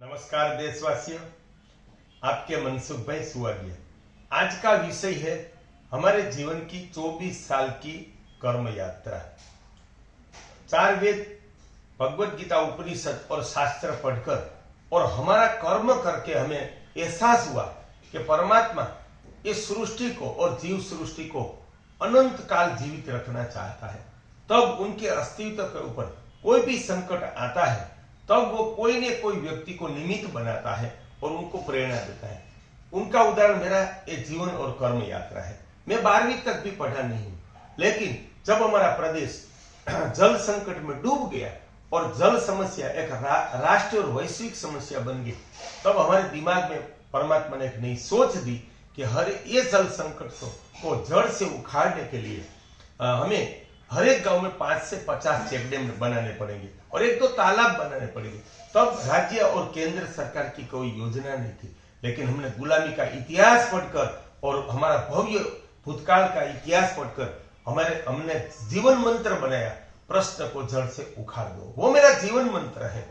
नमस्कार देशवासियों, आपके मनसुख भाई सुवागिया। आज का विषय है हमारे जीवन की 24 साल की कर्म यात्रा। चार वेद, भगवत गीता, उपनिषद और शास्त्र पढ़कर और हमारा कर्म करके हमें एहसास हुआ कि परमात्मा इस सृष्टि को और जीव सृष्टि को अनंत काल जीवित रखना चाहता है। तब उनके अस्तित्व के ऊपर कोई भी संकट आता है तब वो कोई ने कोई व्यक्ति को निमित्त बनाता है और उनको प्रेरणा देता है। उनका उदाहरण मेरा ये जीवन और कर्म यात्रा है। मैं 12वीं तक भी पढ़ा नहीं हूं, लेकिन जब हमारा प्रदेश जल संकट में डूब गया और जल समस्या एक राष्ट्रीय और वैश्विक समस्या बन गई, तब हमारे दिमाग में परमात्मा ने एक नई सोच दी कि ये जल संकट को जड़ से उखाड़ने के लिए हमें हर एक गांव में 5 से 50 चेक डैम बनाने पड़ेंगे और 1-2 तालाब बनाने पड़ेंगे। तब राज्य और केंद्र सरकार की कोई योजना नहीं थी, लेकिन हमने गुलामी का इतिहास पढ़कर और हमारा भव्य भूतकाल का इतिहास पढ़कर हमने जीवन मंत्र बनाया, प्रश्न को जड़ से उखाड़ दो। वो मेरा जीवन मंत्र है।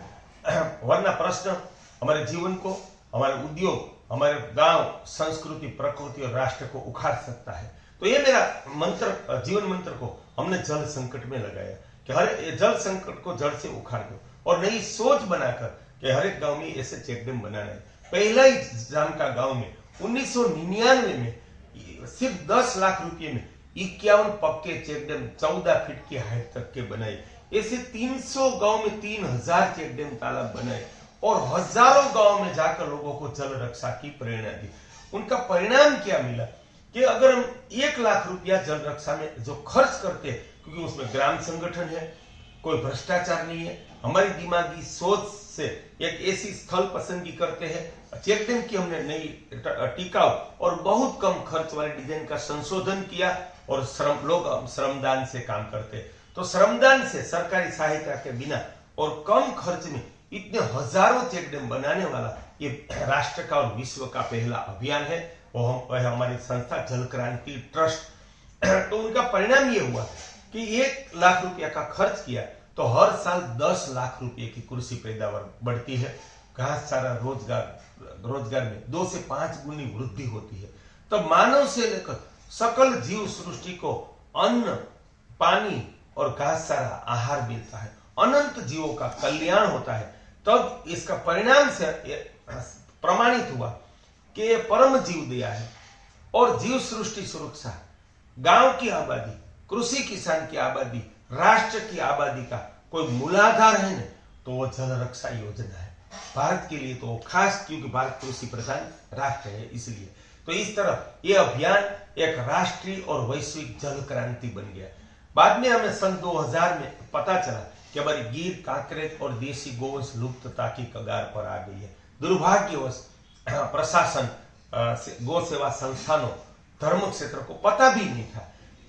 वरना प्रश्न हमारे जीवन को, हमारे उद्योग, हमारे गांव, संस्कृति, प्रकृति और राष्ट्र को उखाड़ सकता है। तो ये मेरा मंत्र, जीवन मंत्र को हमने जल संकट में लगाया कि हर जल संकट को जड़ से उखाड़ दो और नई सोच बनाकर कि हर एक गांव में ऐसे चेक डैम बनाना है। पहला ही जाम का गांव में 1999 में सिर्फ 10 लाख रुपए में 51 पक्के चेक डैम 14 फीट की हाइट तक के बनाए। ऐसे 300 गांव में 3000 चेक डैम तालाब बनाए और हजारों गांव में जाकर लोगों को जल रक्षा की प्रेरणा दी। उनका परिणाम क्या मिला कि अगर हम 1 लाख रुपया जल रक्षा में जो खर्च करते हैं, क्योंकि उसमें ग्राम संगठन है, कोई भ्रष्टाचार नहीं है, हमारी दिमागी सोच से एक ऐसी स्थल पसंदगी करते हैं, चेक डैम की हमने नई टिकाऊ और बहुत कम खर्च वाले डिजाइन का संशोधन किया और लोग श्रमदान से काम करते हैं। तो श्रमदान से, सरकारी सहायता के बिना और कम खर्च में इतने हजारों चेक डैम बनाने वाला ये राष्ट्र का और विश्व का पहला अभियान है। वह हमारी संस्था जल क्रांति ट्रस्ट। तो उनका परिणाम ये हुआ कि 1 लाख रुपया का खर्च किया तो हर साल 10 लाख रुपए की कृषि पैदावार बढ़ती है। घास चारा रोजगार में 2 से 5 गुनी वृद्धि होती है। तो मानव से लेकर सकल जीव सृष्टि को अन्न, पानी और घास चारा आहार मिलता है। अनंत जीवों का कल्याण होता है। तब इसका परिणाम से प्रमाणित हुआ कि ये परम जीव दया है और जीव सृष्टि सुरक्षा, गांव की आबादी, कृषि किसान की आबादी, राष्ट्र की आबादी का कोई मूलाधार है न, तो वो जल रक्षा योजना है भारत के लिए। तो खास, क्योंकि भारत कृषि प्रधान राष्ट्र है, इसलिए तो इस तरह ये अभियान एक राष्ट्रीय और वैश्विक जल क्रांति बन गया। बाद में हमें सन 2000 में पता चला कि हमारी गिर, कांकरेज और देशी गोवंश लुप्तता की कगार पर आ गई है। दुर्भाग्यवश प्रशासन, गौ सेवा संस्थानों, धर्म क्षेत्र को पता भी नहीं था।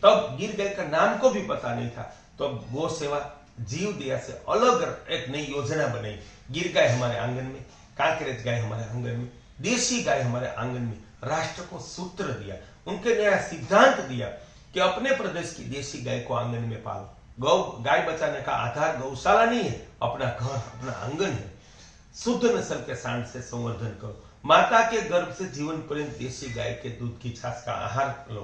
तब गिर गाय का नाम को भी पता नहीं था। तो गौ सेवा जीव दया से अलग एक नई योजना बनाई। गिर गाय हमारे आंगन में, कांकरेज गाय हमारे आंगन में, देशी गाय हमारे आंगन में। राष्ट्र को सूत्र दिया, उनके नया सिद्धांत दिया कि अपने प्रदेश की देशी गाय को आंगन में पालो। गाय बचाने का आधार गौशाला नहीं है, अपना घर, अपना आंगन है। शुद्ध नस्ल के सांड से संवर्धन करो। माता के गर्भ से जीवन पर्यंत देशी गाय के दूध की छाछ का आहार लो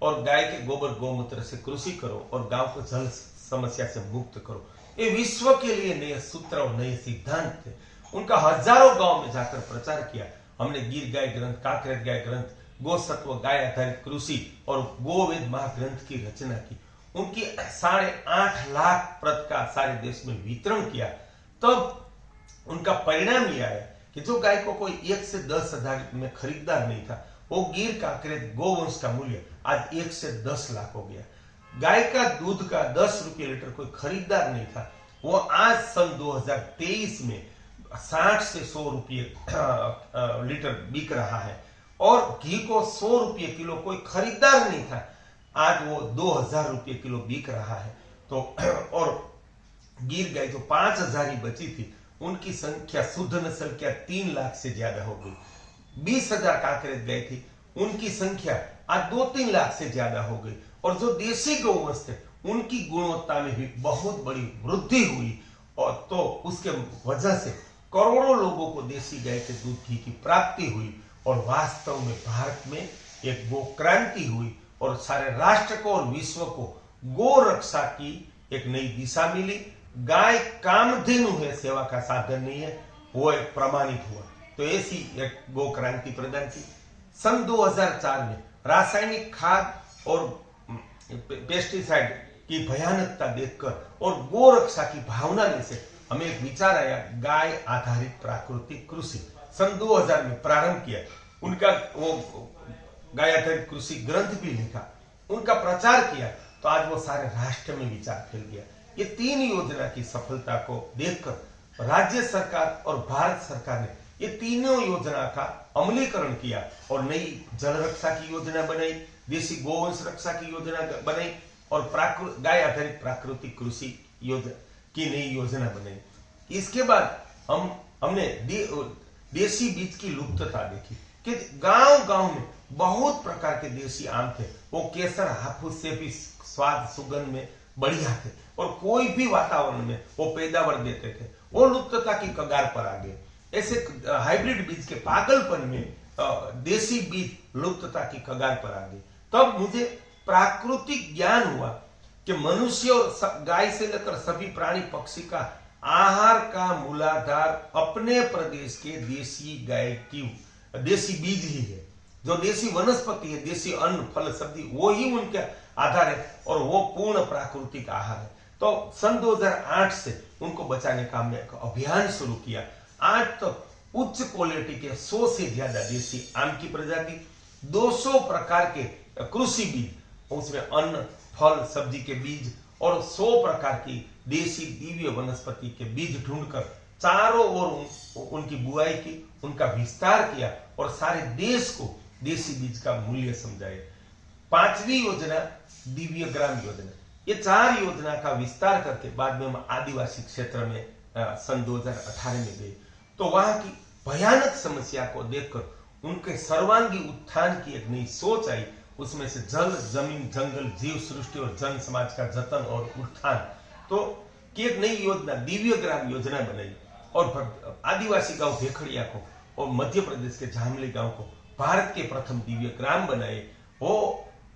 और गाय के गोबर गौमूत्र से कृषि करो और गांव को जल समस्या से मुक्त करो। ये विश्व के लिए नए सूत्र और नए सिद्धांत थे। उनका हजारों गांव में जाकर प्रचार किया। हमने गिर गाय ग्रंथ, कांकरेज गाय ग्रंथ, गो सत्व गाय आधारित कृषि और गोवेद महाग्रंथ की रचना की। उनकी 8.5 लाख प्रत का सारे देश में वितरण किया। तब उनका परिणाम यह आया कि जो गाय को कोई 1 से 10 हजार में खरीदार नहीं था, वो गिर, कांकरेज गोवंश का मूल्य आज 1 से 10 लाख हो गया। गाय का दूध का 10 रुपये लीटर कोई खरीदार नहीं था, वो आज सन 2023 में 60 से 100 रुपये लीटर बिक रहा है। और घी को 100 रुपये किलो कोई खरीदार नहीं था, आज वो 2000 रुपये किलो बिक रहा है। तो और गिर गाय जो 5000 ही बची थी, उनकी संख्या शुद्ध नस्ल क्या 3 लाख से ज्यादा हो गई। 20,000 कांकरेज गाय थी, उनकी संख्या आज 2-3 लाख से ज्यादा हो गई। और जो देशी गौवंश थे, उनकी गुणवत्ता में भी बहुत बड़ी वृद्धि हुई। और तो उसके वजह से करोड़ों लोगों को देसी गाय के दूध घी की प्राप्ति हुई और वास्तव में भारत में एक गो क्रांति हुई और सारे राष्ट्र को और विश्व को गो रक्षा की एक नई दिशा मिली। गाय कामधेनु है, सेवा का साधन नहीं है, वो एक प्रमाणित हुआ। तो ऐसी एक गो क्रांति प्रदान की। सन 2004 में रासायनिक खाद और पेस्टिसाइड की भयानकता देखकर और गो रक्षा की भावना में से हमें एक विचार आया, गाय आधारित प्राकृतिक कृषि। सन 2000 में प्रारंभ किया। उनका वो गाय आधारित कृषि ग्रंथ भी लिखा, उनका प्रचार किया, तो आज वो सारे राष्ट्र में विचार फैल गया। ये 3 योजना की सफलता को देखकर राज्य सरकार और भारत सरकार ने ये तीनों योजना का अमलीकरण किया और नई जल रक्षा की योजना बनाई, देशी गोवंश रक्षा की योजना बनाई और गाय आधारित प्राकृतिक कृषि योजना की नई योजना बनाई। इसके बाद हमने देशी बीज की लुप्तता देखी कि गांव-गांव में बहुत प्रकार के देशी आम थे, वो केसर हाफूस से भी स्वाद सुगंध में बढ़िया थे और कोई भी वातावरण में वो पैदावार देते थे, वो लुप्तता की कगार पर आ गए। ऐसे हाइब्रिड बीज के पागलपन में देशी बीज लुप्तता की कगार पर आ गए। तब मुझे प्राकृतिक ज्ञान हुआ कि मनुष्य और गाय से लेकर सभी प्राणी पक्षी का आहार का मूलाधार अपने प्रदेश के देशी गाय की देशी बीज ही है। जो देशी वनस्पति है, देशी अन्न फल सब्जी, वो ही उनके आधार है और वो पूर्ण प्राकृतिक आहार है। तो सन 2008 से उनको बचाने का हमने एक अभियान शुरू किया। आज तक उच्च क्वालिटी के 100 से ज्यादा देशी आम की प्रजाति, 200 प्रकार के कृषि बीज, उसमें अन्न फल सब्जी के बीज और 100 प्रकार की देशी दिव्य वनस्पति के बीज ढूंढकर चारों ओर उनकी बुआई की, उनका विस्तार किया और सारे देश को देशी बीज का मूल्य समझाए। 5वीं योजना दिव्य ग्राम योजना, ये 4 योजना का विस्तार करके बाद में हम आदिवासी क्षेत्र में सन 2018 में गए, तो वहां की भयानक समस्या को देखकर उनके सर्वांगी उत्थान की एक नई सोच आई। उसमें से जल जमीन जंगल जीव सृष्टि और जन समाज का जतन और उत्थान, तो की एक नई योजना दिव्य ग्राम योजना बनाई और आदिवासी गांव भेखड़िया को और मध्य प्रदेश के झामली गांव को भारत के प्रथम दिव्य ग्राम बनाए। वो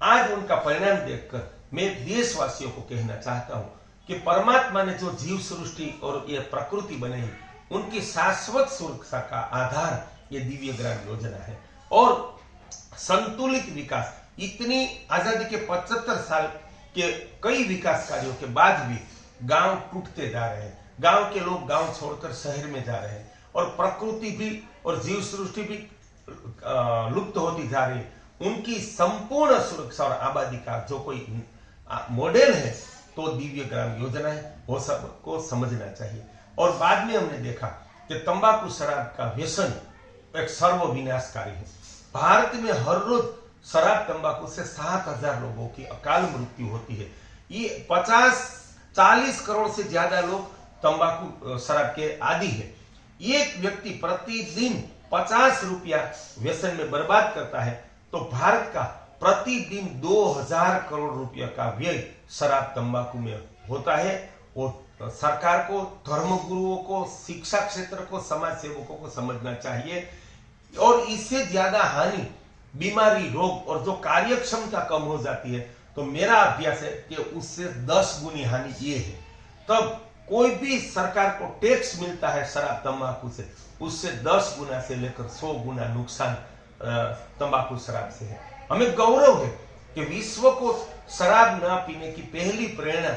आज उनका परिणाम देखकर मैं देशवासियों को कहना चाहता हूं कि परमात्मा ने जो जीव सृष्टि और ये प्रकृति बनाई, उनकी शाश्वत सुरक्षा का आधार ये दिव्य ग्राम योजना है। और संतुलित विकास, इतनी आजादी के 75 साल के कई विकास कार्यों के बाद भी गांव टूटते जा रहे हैं, गांव के लोग गांव छोड़कर शहर में जा रहे हैं और प्रकृति भी और जीव सृष्टि भी लुप्त होती जा रही है। उनकी संपूर्ण सुरक्षा और आबादी का जो कोई मॉडल है तो दिव्य ग्राम योजना है, वो सबको समझना चाहिए। और बाद में हमने देखा कि तंबाकू शराब का व्यसन एक सर्वविनाशकारी है। भारत में हर रोज शराब तंबाकू से 7,000 लोगों की अकाल मृत्यु होती है। ये 40 करोड़ से ज्यादा लोग तंबाकू शराब के आदी है। एक व्यक्ति प्रतिदिन 50 रुपया व्यसन में बर्बाद करता है, तो भारत का प्रतिदिन 2000 करोड़ रुपया का व्यय शराब तंबाकू में होता है। वो सरकार को, धर्मगुरुओं को, शिक्षा क्षेत्र को, समाज सेवकों को समझना चाहिए। और इससे ज्यादा हानि बीमारी, रोग और जो कार्य क्षमता कम हो जाती है, तो मेरा अभ्यास है कि उससे 10 गुनी हानि ये है। तब कोई भी सरकार को टैक्स मिलता है शराब तंबाकू से, उससे 10 गुना से लेकर 100 गुना नुकसान तंबाकू शराब से है। हमें गौरव है कि विश्व को शराब न पीने की पहली प्रेरणा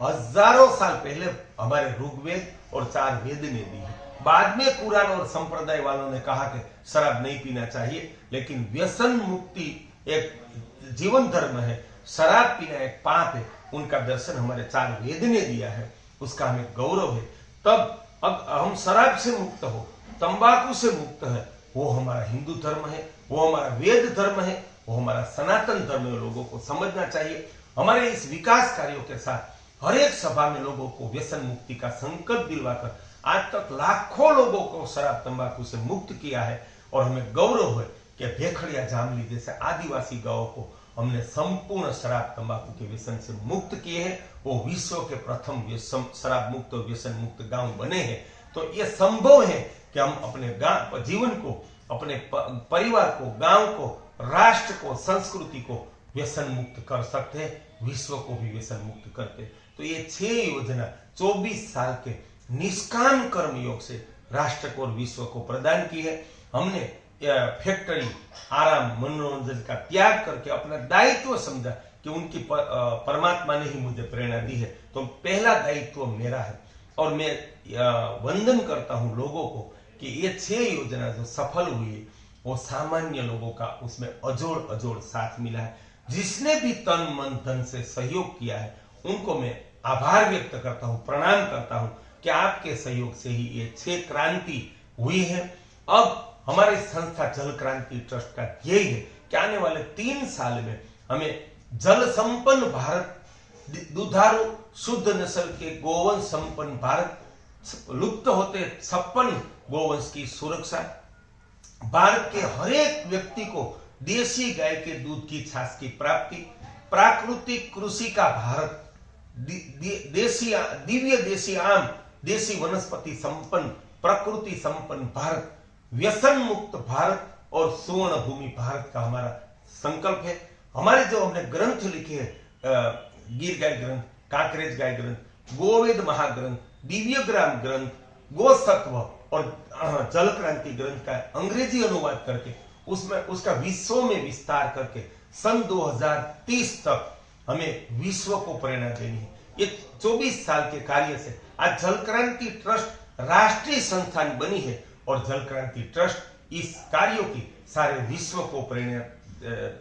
हजारों साल पहले हमारे ऋग्वेद और 4 वेद ने दी है। बाद में कुरान और संप्रदाय वालों ने कहा कि शराब नहीं पीना चाहिए, लेकिन व्यसन मुक्ति एक जीवन धर्म है, शराब पीना एक पाप है, उनका दर्शन हमारे 4 वेद ने दिया है, उसका हमें गौरव है। तब अब हम शराब से मुक्त हो, तंबाकू से मुक्त है, वो हमारा हिंदू धर्म है, वो हमारा वेद धर्म है, वो हमारा सनातन धर्म है। लोगों को समझना चाहिए। हमारे इस विकास कार्यों के साथ हर एक सभा में लोगों को व्यसन मुक्ति का संकल्प दिलवाकर आज तक लाखों लोगों को शराब तंबाकू से मुक्त किया है। और हमें गौरव है कि भेखड़िया जामली जैसे आदिवासी गांवों को हमने संपूर्ण शराब तंबाकू के व्यसन से मुक्त किए हैं। वो विश्व के प्रथम शराब मुक्त और व्यसन मुक्त गांव बने हैं। तो ये संभव है कि हम अपने गांव जीवन को, अपने परिवार को, गांव को, राष्ट्र को, संस्कृति को व्यसन मुक्त कर सकते हैं, विश्व को भी व्यसन मुक्त करते। तो ये 6 योजना 24 साल के निष्काम कर्म योग से राष्ट्र को और विश्व को प्रदान की है। हमने फैक्ट्री, आराम, मनोरंजन का त्याग करके अपना दायित्व समझा कि उनकी परमात्मा ने ही मुझे प्रेरणा दी है, तो पहला दायित्व मेरा है। और मैं वंदन करता हूं लोगों को कि ये 6 योजना जो सफल हुई है वो सामान्य लोगों का उसमें अजोड़ साथ मिला है। जिसने भी तन मन धन से सहयोग किया है उनको मैं आभार व्यक्त करता हूं, प्रणाम करता हूं कि आपके सहयोग से ही ये 6 क्रांति हुई है। अब हमारी संस्था जल क्रांति ट्रस्ट का यही है कि आने वाले 3 साल में हमें जल संपन्न भारत, दुधारू शुद्ध नस्ल के गोवंश संपन्न भारत, लुप्त होते 56 गोवंश की सुरक्षा, भारत के हर एक व्यक्ति को देसी गाय के दूध की छाछ की प्राप्ति, प्राकृतिक कृषि का भारत, दिव्य देसी आम, देसी वनस्पति संपन्न, प्रकृति संपन्न भारत, व्यसन मुक्त भारत और सुवर्ण भूमि भारत का हमारा संकल्प है। हमारे जो हमने ग्रंथ लिखे हैं, गिर गाय ग्रंथ, कांकरेज गाय ग्रंथ, गोवेद महाग्रंथ, दिव्यग्राम ग्रंथ, गोसत्व और जल क्रांति ग्रंथ का अंग्रेजी अनुवाद करके उसमें उसका विश्व में विस्तार करके सन 2030 तक हमें विश्व को प्रेरणा देनी है। ये 24 साल के कार्य से आज जल क्रांति ट्रस्ट राष्ट्रीय संस्थान बनी है और जल क्रांति ट्रस्ट इस कार्यों की सारे विश्व को प्रेरणा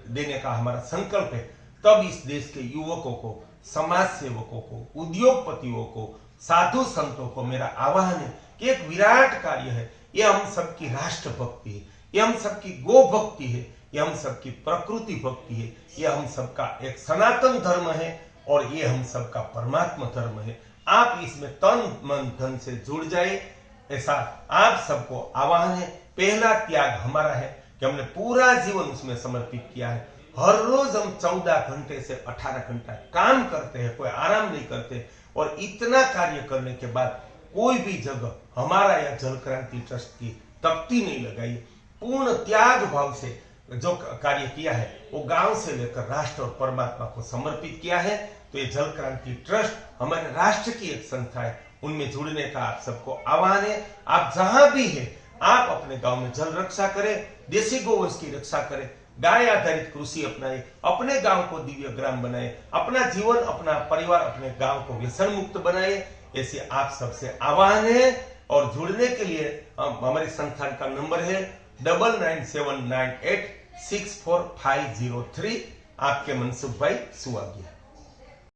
देने का हमारा संकल्प है। तब इस देश के युवकों को, समाज सेवकों को, उद्योगपतियों को, साधु संतों को मेरा आह्वान है कि एक विराट कार्य है। ये हम सबकी राष्ट्र भक्ति है, ये हम सबकी गो भक्ति है, ये हम सबकी प्रकृति भक्ति है, ये हम सबका एक सनातन धर्म है और ये हम सबका परमात्मा धर्म है। आप इसमें तन मन धन से जुड़ जाए, ऐसा आप सबको आह्वान है। पहला त्याग हमारा है कि हमने पूरा जीवन उसमें समर्पित किया है। हर रोज हम 14 घंटे से 18 घंटा काम करते हैं, कोई आराम नहीं करते, और इतना कार्य करने के बाद कोई भी जगह हमारा या जल क्रांति ट्रस्ट की तख्ती नहीं लगाई। पूर्ण त्याग भाव से जो कार्य किया है वो गांव से लेकर राष्ट्र और परमात्मा को समर्पित किया है। तो ये जल क्रांति ट्रस्ट हमारे राष्ट्र की एक संस्था है, उनमें जुड़ने का आप सबको आह्वान है। आप जहां भी हैं, आप अपने गांव में जल रक्षा करें, देसी गोवंश की रक्षा करें, गाय आधारित कृषि अपनाए, अपने गांव को दिव्य ग्राम बनाए, अपना जीवन, अपना परिवार, अपने गांव को व्यसन मुक्त बनाए। ऐसे आप सबसे आह्वान है। और जुड़ने के लिए हमारी संस्थान का नंबर है 9979864503। आपके मनसुख भाई सुवागिया।